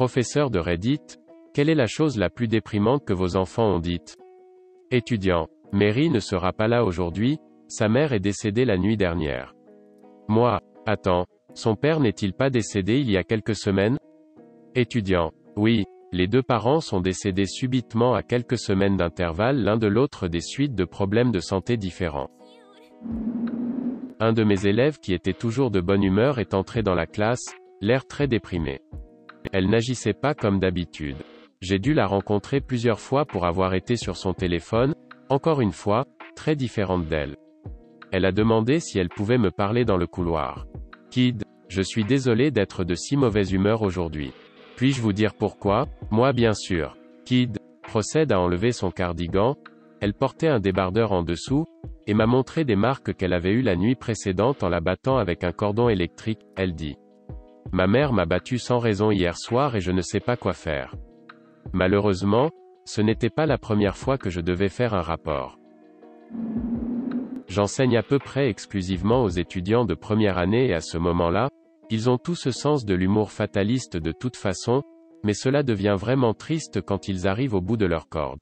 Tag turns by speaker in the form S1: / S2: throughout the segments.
S1: Professeur de Reddit, quelle est la chose la plus déprimante que vos enfants ont dite? Étudiant, Mary ne sera pas là aujourd'hui, sa mère est décédée la nuit dernière. Moi, attends, son père n'est-il pas décédé il y a quelques semaines? Étudiant, oui, les deux parents sont décédés subitement à quelques semaines d'intervalle l'un de l'autre des suites de problèmes de santé différents. Un de mes élèves qui était toujours de bonne humeur est entré dans la classe, l'air très déprimé. Elle n'agissait pas comme d'habitude. J'ai dû la rencontrer plusieurs fois pour avoir été sur son téléphone, encore une fois, très différente d'elle. Elle a demandé si elle pouvait me parler dans le couloir. Kid, je suis désolé d'être de si mauvaise humeur aujourd'hui. Puis-je vous dire pourquoi? Moi bien sûr. Kid procède à enlever son cardigan, elle portait un débardeur en dessous, et m'a montré des marques qu'elle avait eues la nuit précédente en la battant avec un cordon électrique, elle dit. Ma mère m'a battu sans raison hier soir et je ne sais pas quoi faire. Malheureusement, ce n'était pas la première fois que je devais faire un rapport. J'enseigne à peu près exclusivement aux étudiants de première année et à ce moment-là, ils ont tout ce sens de l'humour fataliste de toute façon, mais cela devient vraiment triste quand ils arrivent au bout de leur corde.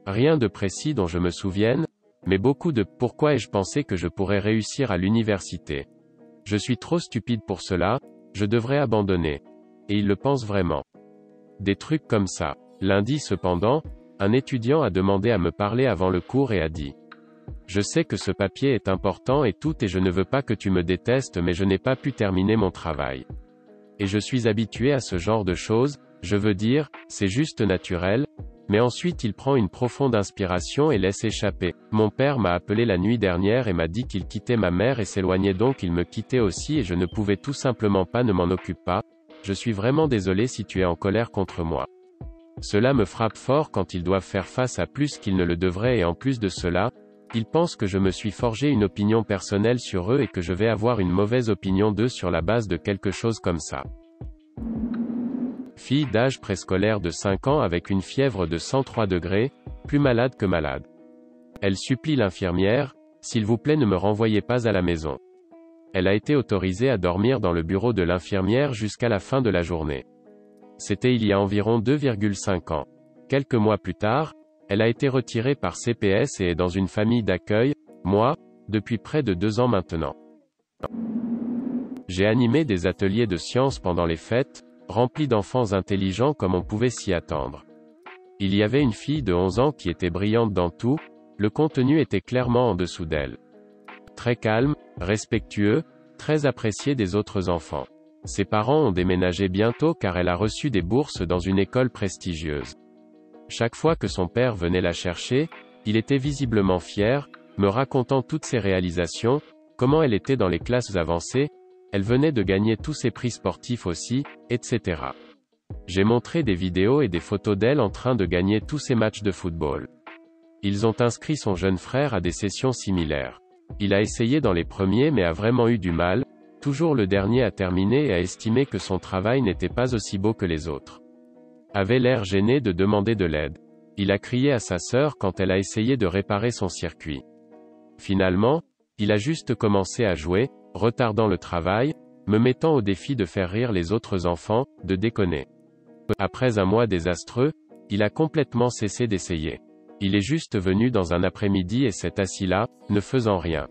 S1: Rien de précis dont je me souvienne, mais beaucoup de « pourquoi ai-je pensé que je pourrais réussir à l'université? Je suis trop stupide pour cela, je devrais abandonner. » Et ils le pensent vraiment. Des trucs comme ça. Lundi cependant, un étudiant a demandé à me parler avant le cours et a dit « Je sais que ce papier est important et tout et je ne veux pas que tu me détestes mais je n'ai pas pu terminer mon travail. Et je suis habitué à ce genre de choses, je veux dire, c'est juste naturel. » Mais ensuite il prend une profonde inspiration et laisse échapper. Mon père m'a appelé la nuit dernière et m'a dit qu'il quittait ma mère et s'éloignait donc il me quittait aussi et je ne pouvais tout simplement pas ne m'en occuper pas. Je suis vraiment désolé si tu es en colère contre moi. Cela me frappe fort quand ils doivent faire face à plus qu'ils ne le devraient et en plus de cela, ils pensent que je me suis forgé une opinion personnelle sur eux et que je vais avoir une mauvaise opinion d'eux sur la base de quelque chose comme ça. Fille d'âge préscolaire de 5 ans avec une fièvre de 103 degrés, plus malade que malade. Elle supplie l'infirmière, « S'il vous plaît ne me renvoyez pas à la maison. » Elle a été autorisée à dormir dans le bureau de l'infirmière jusqu'à la fin de la journée. C'était il y a environ 2,5 ans. Quelques mois plus tard, elle a été retirée par CPS et est dans une famille d'accueil, moi, depuis près de 2 ans maintenant. J'ai animé des ateliers de sciences pendant les fêtes, remplis d'enfants intelligents comme on pouvait s'y attendre. Il y avait une fille de 11 ans qui était brillante dans tout, le contenu était clairement en dessous d'elle. Très calme, respectueux, très apprécié des autres enfants. Ses parents ont déménagé bientôt car elle a reçu des bourses dans une école prestigieuse. Chaque fois que son père venait la chercher, il était visiblement fier, me racontant toutes ses réalisations, comment elle était dans les classes avancées, elle venait de gagner tous ses prix sportifs aussi, etc. J'ai montré des vidéos et des photos d'elle en train de gagner tous ses matchs de football. Ils ont inscrit son jeune frère à des sessions similaires. Il a essayé dans les premiers mais a vraiment eu du mal, toujours le dernier à terminer et a estimé que son travail n'était pas aussi beau que les autres. Avait l'air gêné de demander de l'aide. Il a crié à sa sœur quand elle a essayé de réparer son circuit. Finalement, il a juste commencé à jouer, retardant le travail, me mettant au défi de faire rire les autres enfants, de déconner. Après un mois désastreux, il a complètement cessé d'essayer. Il est juste venu dans un après-midi et s'est assis là, ne faisant rien.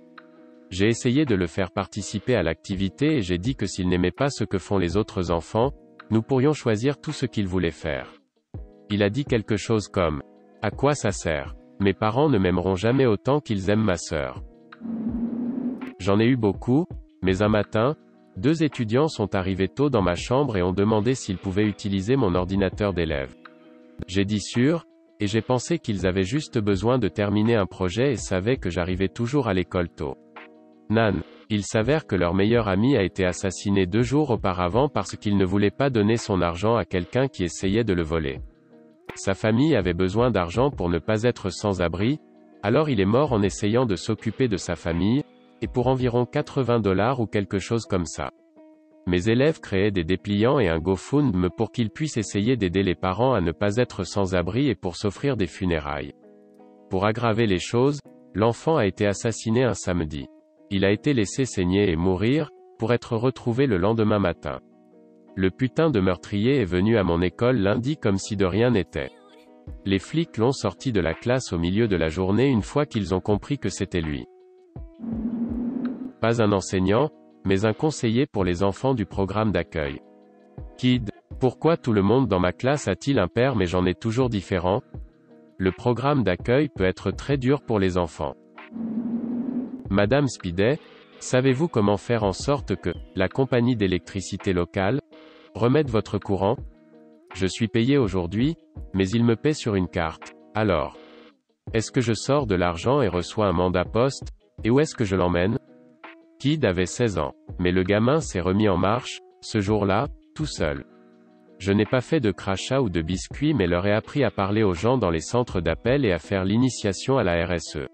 S1: J'ai essayé de le faire participer à l'activité et j'ai dit que s'il n'aimait pas ce que font les autres enfants, nous pourrions choisir tout ce qu'il voulait faire. Il a dit quelque chose comme « À quoi ça sert? Mes parents ne m'aimeront jamais autant qu'ils aiment ma sœur. » J'en ai eu beaucoup, mais un matin, 2 étudiants sont arrivés tôt dans ma chambre et ont demandé s'ils pouvaient utiliser mon ordinateur d'élève. J'ai dit sûr, et j'ai pensé qu'ils avaient juste besoin de terminer un projet et savaient que j'arrivais toujours à l'école tôt. Nan, il s'avère que leur meilleur ami a été assassiné 2 jours auparavant parce qu'il ne voulait pas donner son argent à quelqu'un qui essayait de le voler. Sa famille avait besoin d'argent pour ne pas être sans abri, alors il est mort en essayant de s'occuper de sa famille, et pour environ 80 $ ou quelque chose comme ça. Mes élèves créaient des dépliants et un GoFundMe pour qu'ils puissent essayer d'aider les parents à ne pas être sans abri et pour s'offrir des funérailles. Pour aggraver les choses, l'enfant a été assassiné un samedi. Il a été laissé saigner et mourir, pour être retrouvé le lendemain matin. Le putain de meurtrier est venu à mon école lundi comme si de rien n'était. Les flics l'ont sorti de la classe au milieu de la journée une fois qu'ils ont compris que c'était lui. Pas un enseignant, mais un conseiller pour les enfants du programme d'accueil. Kid, pourquoi tout le monde dans ma classe a-t-il un père mais j'en ai toujours différent? Le programme d'accueil peut être très dur pour les enfants. Madame Spidet, savez-vous comment faire en sorte que la compagnie d'électricité locale remette votre courant? Je suis payé aujourd'hui, mais il me paie sur une carte. Alors, est-ce que je sors de l'argent et reçois un mandat poste, et où est-ce que je l'emmène? Kid avait 16 ans, mais le gamin s'est remis en marche, ce jour-là, tout seul. Je n'ai pas fait de crachats ou de biscuits mais leur ai appris à parler aux gens dans les centres d'appel et à faire l'initiation à la RSE.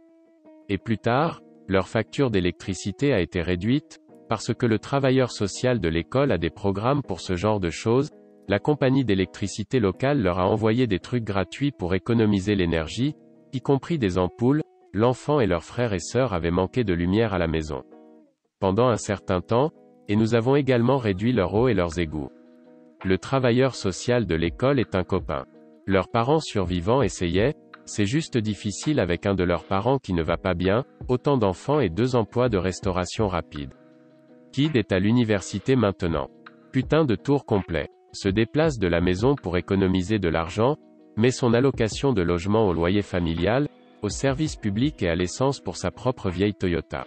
S1: Et plus tard, leur facture d'électricité a été réduite, parce que le travailleur social de l'école a des programmes pour ce genre de choses. La compagnie d'électricité locale leur a envoyé des trucs gratuits pour économiser l'énergie, y compris des ampoules. L'enfant et leurs frères et sœurs avaient manqué de lumière à la maison pendant un certain temps, et nous avons également réduit leur eau et leurs égouts. Le travailleur social de l'école est un copain. Leurs parents survivants essayaient, c'est juste difficile avec un de leurs parents qui ne va pas bien, autant d'enfants et 2 emplois de restauration rapide. Kid est à l'université maintenant. Putain de tour complet. Se déplace de la maison pour économiser de l'argent, met son allocation de logement au loyer familial, au service public et à l'essence pour sa propre vieille Toyota.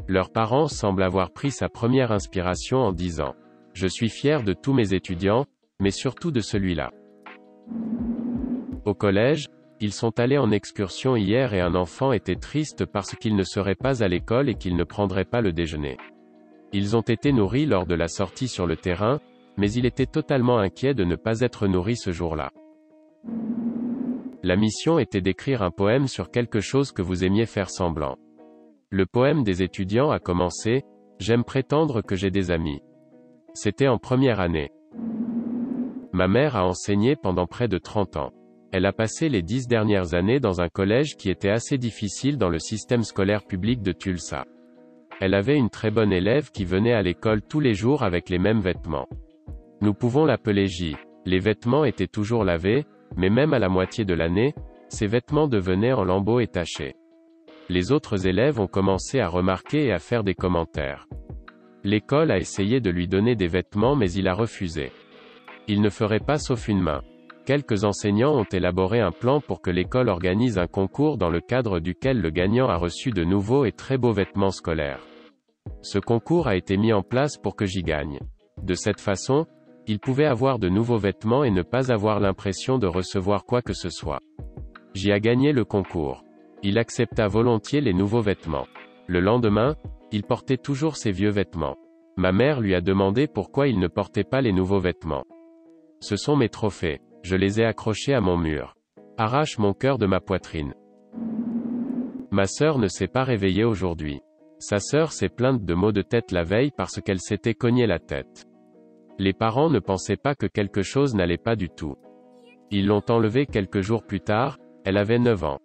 S1: Leurs parents semblent avoir pris sa première inspiration en disant « Je suis fier de tous mes étudiants, mais surtout de celui-là ». Au collège, ils sont allés en excursion hier et un enfant était triste parce qu'il ne serait pas à l'école et qu'il ne prendrait pas le déjeuner. Ils ont été nourris lors de la sortie sur le terrain, mais il était totalement inquiet de ne pas être nourri ce jour-là. La mission était d'écrire un poème sur quelque chose que vous aimiez faire semblant. Le poème des étudiants a commencé « J'aime prétendre que j'ai des amis ». C'était en première année. Ma mère a enseigné pendant près de 30 ans. Elle a passé les 10 dernières années dans un collège qui était assez difficile dans le système scolaire public de Tulsa. Elle avait une très bonne élève qui venait à l'école tous les jours avec les mêmes vêtements. Nous pouvons l'appeler J. Les vêtements étaient toujours lavés, mais même à la moitié de l'année, ses vêtements devenaient en lambeaux et tachés. Les autres élèves ont commencé à remarquer et à faire des commentaires. L'école a essayé de lui donner des vêtements mais il a refusé. Il ne ferait pas sauf une main. Quelques enseignants ont élaboré un plan pour que l'école organise un concours dans le cadre duquel le gagnant a reçu de nouveaux et très beaux vêtements scolaires. Ce concours a été mis en place pour que j'y gagne. De cette façon, il pouvait avoir de nouveaux vêtements et ne pas avoir l'impression de recevoir quoi que ce soit. J'y ai gagné le concours. Il accepta volontiers les nouveaux vêtements. Le lendemain, il portait toujours ses vieux vêtements. Ma mère lui a demandé pourquoi il ne portait pas les nouveaux vêtements. Ce sont mes trophées. Je les ai accrochés à mon mur. Arrache mon cœur de ma poitrine. Ma sœur ne s'est pas réveillée aujourd'hui. Sa sœur s'est plainte de maux de tête la veille parce qu'elle s'était cogné la tête. Les parents ne pensaient pas que quelque chose n'allait pas du tout. Ils l'ont enlevée quelques jours plus tard, elle avait 9 ans.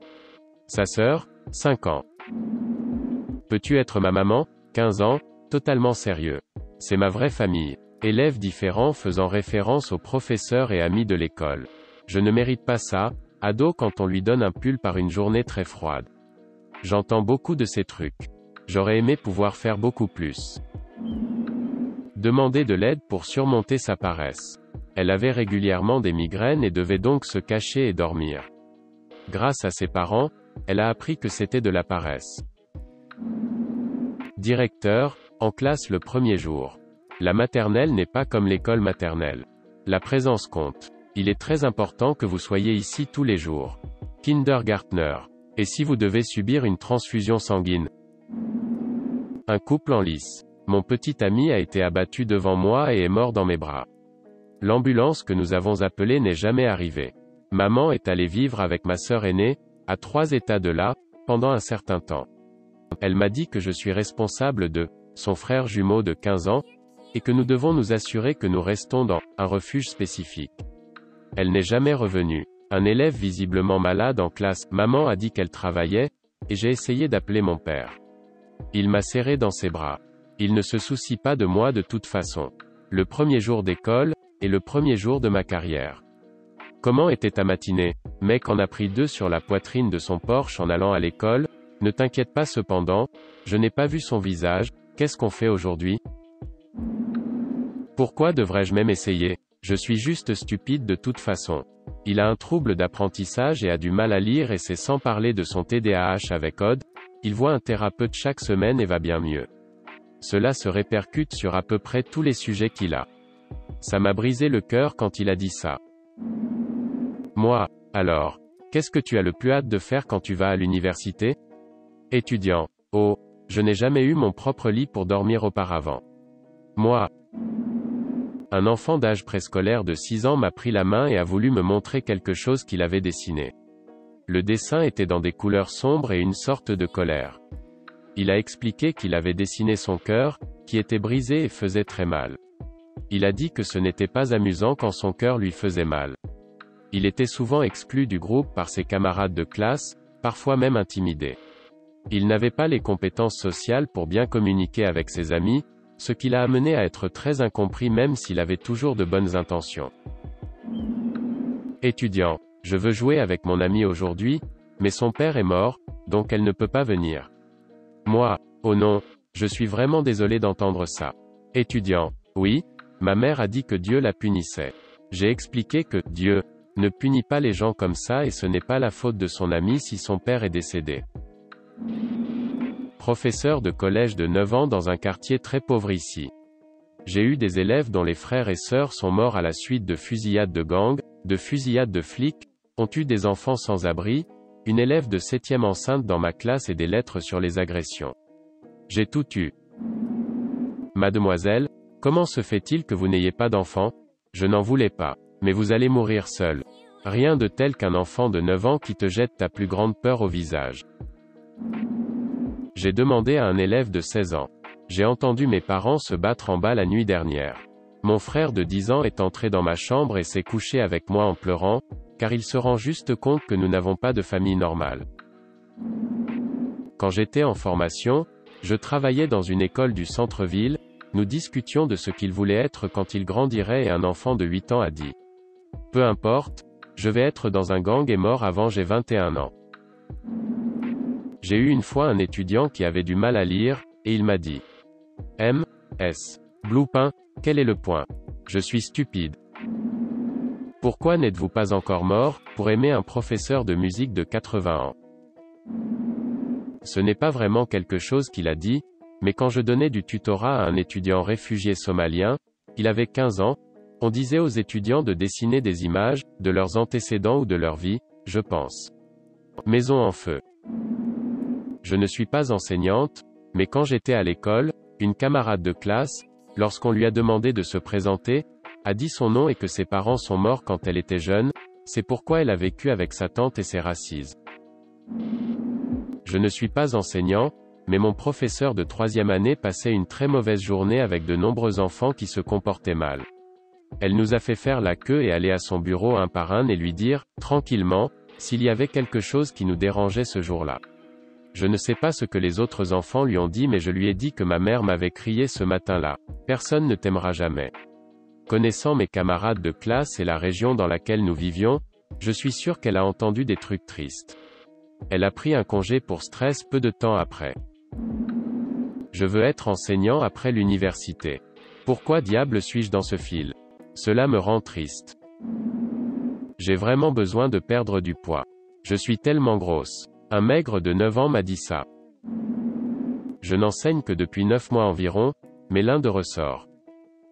S1: Sa sœur, 5 ans. Peux-tu être ma maman? 15 ans, totalement sérieux. C'est ma vraie famille. Élèves différents faisant référence aux professeurs et amis de l'école. Je ne mérite pas ça, ado quand on lui donne un pull par une journée très froide. J'entends beaucoup de ces trucs. J'aurais aimé pouvoir faire beaucoup plus. Demander de l'aide pour surmonter sa paresse. Elle avait régulièrement des migraines et devait donc se cacher et dormir. Grâce à ses parents, elle a appris que c'était de la paresse. Directeur, en classe le premier jour. La maternelle n'est pas comme l'école maternelle. La présence compte. Il est très important que vous soyez ici tous les jours. Kindergartner. Et si vous devez subir une transfusion sanguine? Un couple en lice. Mon petit ami a été abattu devant moi et est mort dans mes bras. L'ambulance que nous avons appelée n'est jamais arrivée. Maman est allée vivre avec ma sœur aînée, à 3 états de là, pendant un certain temps. Elle m'a dit que je suis responsable de son frère jumeau de 15 ans, et que nous devons nous assurer que nous restons dans un refuge spécifique. Elle n'est jamais revenue. Un élève visiblement malade en classe, maman a dit qu'elle travaillait, et j'ai essayé d'appeler mon père. Il m'a serré dans ses bras. Il ne se soucie pas de moi de toute façon. Le premier jour d'école, et le premier jour de ma carrière. Comment était ta matinée? Mec en a pris 2 sur la poitrine de son Porsche en allant à l'école. Ne t'inquiète pas cependant, je n'ai pas vu son visage. Qu'est-ce qu'on fait aujourd'hui? Pourquoi devrais-je même essayer? Je suis juste stupide de toute façon. Il a un trouble d'apprentissage et a du mal à lire et c'est sans parler de son TDAH avec Odd. Il voit un thérapeute chaque semaine et va bien mieux. Cela se répercute sur à peu près tous les sujets qu'il a. Ça m'a brisé le cœur quand il a dit ça. Moi, alors, qu'est-ce que tu as le plus hâte de faire quand tu vas à l'université? Étudiant. Oh, je n'ai jamais eu mon propre lit pour dormir auparavant. Moi. Un enfant d'âge préscolaire de 6 ans m'a pris la main et a voulu me montrer quelque chose qu'il avait dessiné. Le dessin était dans des couleurs sombres et une sorte de colère. Il a expliqué qu'il avait dessiné son cœur, qui était brisé et faisait très mal. Il a dit que ce n'était pas amusant quand son cœur lui faisait mal. Il était souvent exclu du groupe par ses camarades de classe, parfois même intimidé. Il n'avait pas les compétences sociales pour bien communiquer avec ses amis, ce qui l'a amené à être très incompris même s'il avait toujours de bonnes intentions. Étudiant. Je veux jouer avec mon amie aujourd'hui, mais son père est mort, donc elle ne peut pas venir. Moi. Oh non, je suis vraiment désolé d'entendre ça. Étudiant. Oui, ma mère a dit que Dieu la punissait. J'ai expliqué que Dieu ne punit pas les gens comme ça et ce n'est pas la faute de son ami si son père est décédé. Professeur de collège de 9 ans dans un quartier très pauvre ici. J'ai eu des élèves dont les frères et sœurs sont morts à la suite de fusillades de gangs, de fusillades de flics, ont eu des enfants sans abri, une élève de 7e enceinte dans ma classe et des lettres sur les agressions. J'ai tout eu. Mademoiselle, comment se fait-il que vous n'ayez pas d'enfant? Je n'en voulais pas. Mais vous allez mourir seul. Rien de tel qu'un enfant de 9 ans qui te jette ta plus grande peur au visage. J'ai demandé à un élève de 16 ans. J'ai entendu mes parents se battre en bas la nuit dernière. Mon frère de 10 ans est entré dans ma chambre et s'est couché avec moi en pleurant, car il se rend juste compte que nous n'avons pas de famille normale. Quand j'étais en formation, je travaillais dans une école du centre-ville, nous discutions de ce qu'il voulait être quand il grandirait et un enfant de 8 ans a dit. Peu importe, je vais être dans un gang et mort avant j'ai 21 ans. J'ai eu une fois un étudiant qui avait du mal à lire, et il m'a dit. M.S. Bloupin, quel est le point? Je suis stupide. Pourquoi n'êtes-vous pas encore mort, pour aimer un professeur de musique de 80 ans? Ce n'est pas vraiment quelque chose qu'il a dit, mais quand je donnais du tutorat à un étudiant réfugié somalien, il avait 15 ans, on disait aux étudiants de dessiner des images, de leurs antécédents ou de leur vie, je pense. Maison en feu. Je ne suis pas enseignante, mais quand j'étais à l'école, une camarade de classe, lorsqu'on lui a demandé de se présenter, a dit son nom et que ses parents sont morts quand elle était jeune, c'est pourquoi elle a vécu avec sa tante et ses racistes. Je ne suis pas enseignant, mais mon professeur de 3e année passait une très mauvaise journée avec de nombreux enfants qui se comportaient mal. Elle nous a fait faire la queue et aller à son bureau un par un et lui dire, tranquillement, s'il y avait quelque chose qui nous dérangeait ce jour-là. Je ne sais pas ce que les autres enfants lui ont dit mais je lui ai dit que ma mère m'avait crié ce matin-là. Personne ne t'aimera jamais. Connaissant mes camarades de classe et la région dans laquelle nous vivions, je suis sûr qu'elle a entendu des trucs tristes. Elle a pris un congé pour stress peu de temps après. Je veux être enseignant après l'université. Pourquoi diable suis-je dans ce fil? Cela me rend triste. J'ai vraiment besoin de perdre du poids. Je suis tellement grosse. Un maigre de 9 ans m'a dit ça. Je n'enseigne que depuis 9 mois environ, mais l'un de ressort.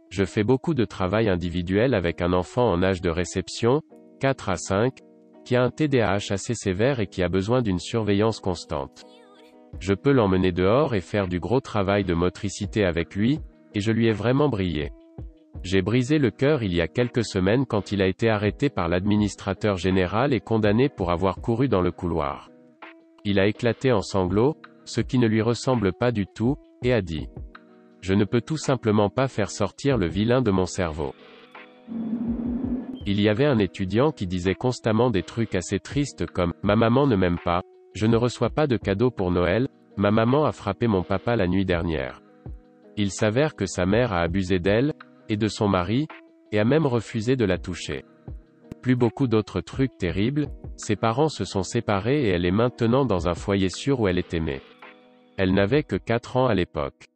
S1: Je fais beaucoup de travail individuel avec un enfant en âge de réception, 4 à 5, qui a un TDAH assez sévère et qui a besoin d'une surveillance constante. Je peux l'emmener dehors et faire du gros travail de motricité avec lui, et je lui ai vraiment brillé. J'ai brisé le cœur il y a quelques semaines quand il a été arrêté par l'administrateur général et condamné pour avoir couru dans le couloir. Il a éclaté en sanglots, ce qui ne lui ressemble pas du tout, et a dit. Je ne peux tout simplement pas faire sortir le vilain de mon cerveau. Il y avait un étudiant qui disait constamment des trucs assez tristes comme « Ma maman ne m'aime pas, je ne reçois pas de cadeaux pour Noël, ma maman a frappé mon papa la nuit dernière. » Il s'avère que sa mère a abusé d'elle, et de son mari, et a même refusé de la toucher. Plus beaucoup d'autres trucs terribles, ses parents se sont séparés et elle est maintenant dans un foyer sûr où elle est aimée. Elle n'avait que 4 ans à l'époque.